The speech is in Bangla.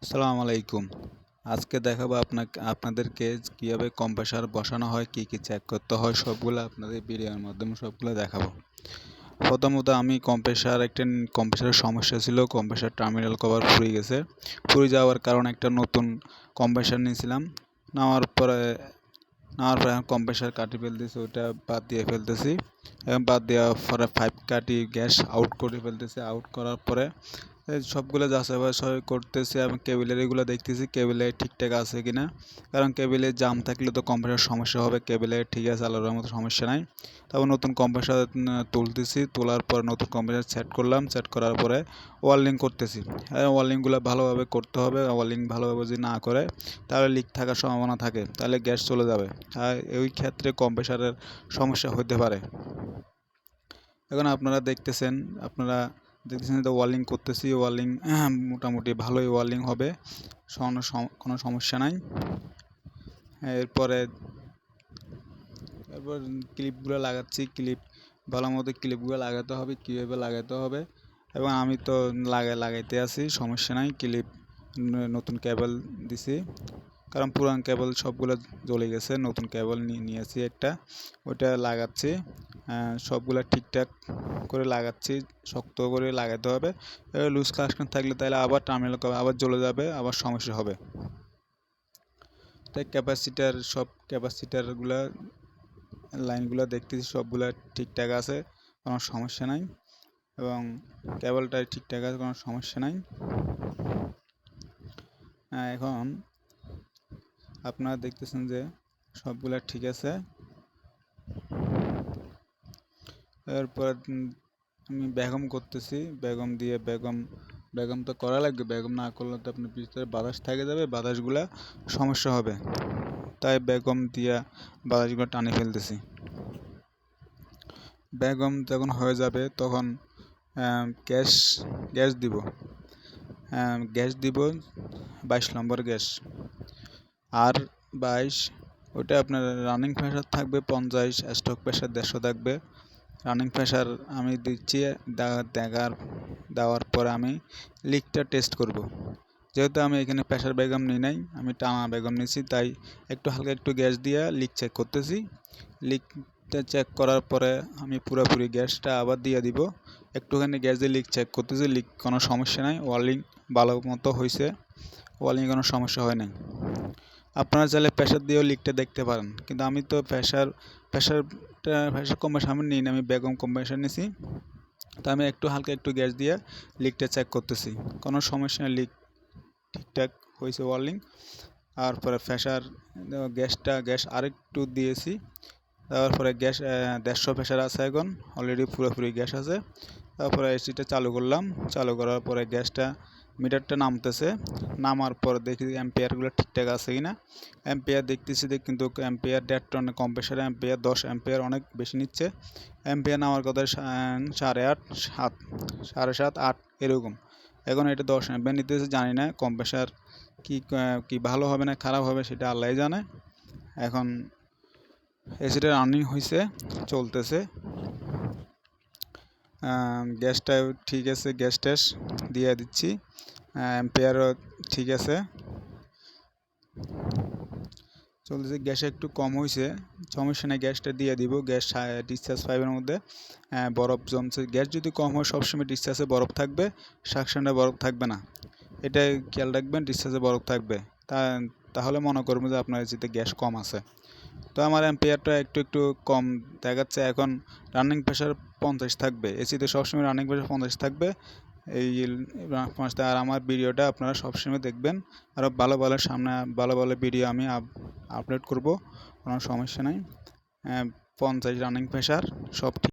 আসসালামু আলাইকুম। আজকে দেখাবো আপনাদেরকে কিভাবে কম্প্রেসার বসানো হয়, কি চেক করতে হয় সবগুলো আপনাদের ভিডিওর মাধ্যমে সবগুলো দেখাবো। প্রথমত আমি কম্প্রেসারের সমস্যা ছিল, কম্প্রেসার টার্মিনাল কভার ফুরিয়ে গেছে। ফুরিয়ে যাওয়ার কারণে একটা নতুন কম্প্রেসার নিয়েছিলাম। নেওয়ার পরে এখন কম্প্রেসার কাটি ফেলতেছি, ওইটা বাদ দিয়ে ফেলতেছি। এবং বাদ দেওয়ার পরে 5 কাটি গ্যাস আউট করে ফেলতেছি। আউট করার পরে সবগুলো যাচাই বাছাই করতেছি এবং কেবিলের এগুলো দেখতেছি কেবিলে ঠিকঠাক আছে কিনা, কারণ কেবিলে জাম থাকলে তো কম্প্রেসার সমস্যা হবে। কেবিলে ঠিক আছে, আলাদার মতো সমস্যা নাই। তারপর নতুন কম্প্রেসার তুলতেছি, তোলার পর নতুন কম্প্রেসার সেট করলাম। সেট করার পরে ওয়ার্লিং করতেছি। ওয়ার্লিংগুলো ভালোভাবে করতে হবে। ওয়ার্লিং ভালোভাবে যদি না করে তাহলে লিক থাকার সম্ভাবনা থাকে, তাহলে গ্যাস চলে যাবে। আর ওই ক্ষেত্রে কম্প্রেসারের সমস্যা হতে পারে। এখন আপনারা দেখতেছেন যে ওয়ার্লিং করতেছি। ওয়ার্লিং মোটামুটি ভালোই ওয়ার্লিং হবে, কোনো সমস্যা নাই। এরপর ক্লিপগুলো লাগাচ্ছি। ভালো মতো ক্লিপগুলো লাগাতে হবে, কীভাবে লাগাতে হবে। এবং আমি তো লাগাইতে আছি, সমস্যা নাই। ক্লিপ নতুন কেবল দিছি, কারণ পুরান কেবল সবগুলো জ্বলে গেছে। নতুন কেবল নিয়েছি একটা, ওইটা লাগাচ্ছি। সবগুলা ঠিকঠাক করে লাগাচ্ছি, শক্ত করে লাগাতে হবে। লুজ কানেকশন থাকলে তাহলে আবার টার্মিনাল আবার জ্বলে যাবে, আবার সমস্যা হবে। তাই ক্যাপাসিটারগুলো লাইনগুলো দেখতেছি সবগুলা ঠিকঠাক আছে, কোনো সমস্যা নাই। এবং কেবলটা ঠিকঠাক আছে, কোনো সমস্যা নাই। এখন আপনারা দেখতেছেন যে সবগুলা ঠিক আছে। এরপর আমি বেগম করতেছি। বেগম তো করা লাগবে। বেগম না করলে তো আপনার ভিতরে বাতাস থেকে যাবে, বাতাসগুলা সমস্যা হবে। তাই বেগম দিয়া বাতাসগুলো টানে ফেলতেছি। বেগম যখন হয়ে যাবে তখন গ্যাস দিব। গ্যাস দিব 22 নম্বর গ্যাস। আর 22, ওটা আপনার রানিং প্রেশার থাকবে 50, স্টক প্রেশার 150 থাকবে। রানিং প্রেশার আমি দিচ্ছি। দেওয়ার পরে আমি লিকটা টেস্ট করব। যেহেতু আমি এখানে প্রেশার বেগম নিই নাই, আমি টানা বেগম নিয়েছি, তাই হালকা একটু গ্যাস দিয়ে লিক চেক করতেছি। লিকটা চেক করার পরে আমি পুরোপুরি গ্যাসটা আবার দিয়ে দিব। একটুখানি গ্যাস দিয়ে লিক চেক করতেছি, লিক কোনো সমস্যা নাই। ওয়ার্লিং ভালো মতো হয়েছে, ওয়ার্লিং কোনো সমস্যা হয় নাই। আপনারা চাইলে প্রেশার দিয়েও লিকটা দেখতে পারেন, কিন্তু আমি তো প্রেশার কম্প্রেসার আমি নিই না, আমি বেগম কম্প্রেসার নিয়েছি। তো আমি হালকা একটু গ্যাস দিয়ে লিকটা চেক করতেছি, কোনো সমস্যা নেই, লিক ঠিকঠাক হয়েছে ওয়ার্লিং। তারপরে গ্যাস আরেকটু দিয়েছি। তারপরে গ্যাস 150 প্রেশার আছে, এখন অলরেডি পুরোপুরি গ্যাস আছে। তারপরে এসিটা চালু করলাম। চালু করার পরে মিটারটা নামতেছে। নামার পর দেখি অ্যাম্পিয়ারগুলো ঠিকঠাক আছে কিনা। অ্যাম্পিয়ার দেখতেছি, কিন্তু অ্যাম্পিয়ার 1.5 টন কম্প্রেসারে অ্যাম্পিয়ার 10 অ্যাম্পিয়ার অনেক বেশি নিচ্ছে। অ্যাম্পিয়ার নামার কথা 8.5, 7, 7.5, 8 এরকম। এখন এটা 10 অ্যাম্পিয়ার নিতেছে। জানি না কম্প্রেসার কি ভালো হবে না খারাপ হবে, সেটা আল্লাহই জানে। এখন এসিটা রানিং হয়েছে, চলতেছে। গ্যাসটা ঠিক আছে, গ্যাস ট্যাস দিয়ে দিচ্ছি। অ্যাম্পিয়ারও ঠিক আছে, চলতেছে। গ্যাস একটু কম হয়েছে, সমস্যা নেই, গ্যাসটা দিয়ে দিব। গ্যাস ডিসচার্জ পাইপের মধ্যে বরফ জমছে। গ্যাস যদি কম হয় সবসময় ডিসচার্জে বরফ থাকবে, সাকশনে বরফ থাকবে না। এটাই খেয়াল রাখবেন, ডিসচার্জে বরফ থাকবে। তাহলে মনে করবেন যে আপনার এসিতে গ্যাস কম আছে। তো আমার অ্যাম্পিয়ারটা একটু কম দেখাচ্ছে। এখন রানিং প্রেশার 50 থাকবে, এসিতে সবসময় রানিং প্রেশার 50 থাকবে। আর আমার ভিডিওটা আপনারা সবসময় দেখবেন। আরও ভালো ভালো ভিডিও আমি আপলোড করব, কোনো সমস্যা নাই। 50 রানিং প্রেশার সব ঠিক।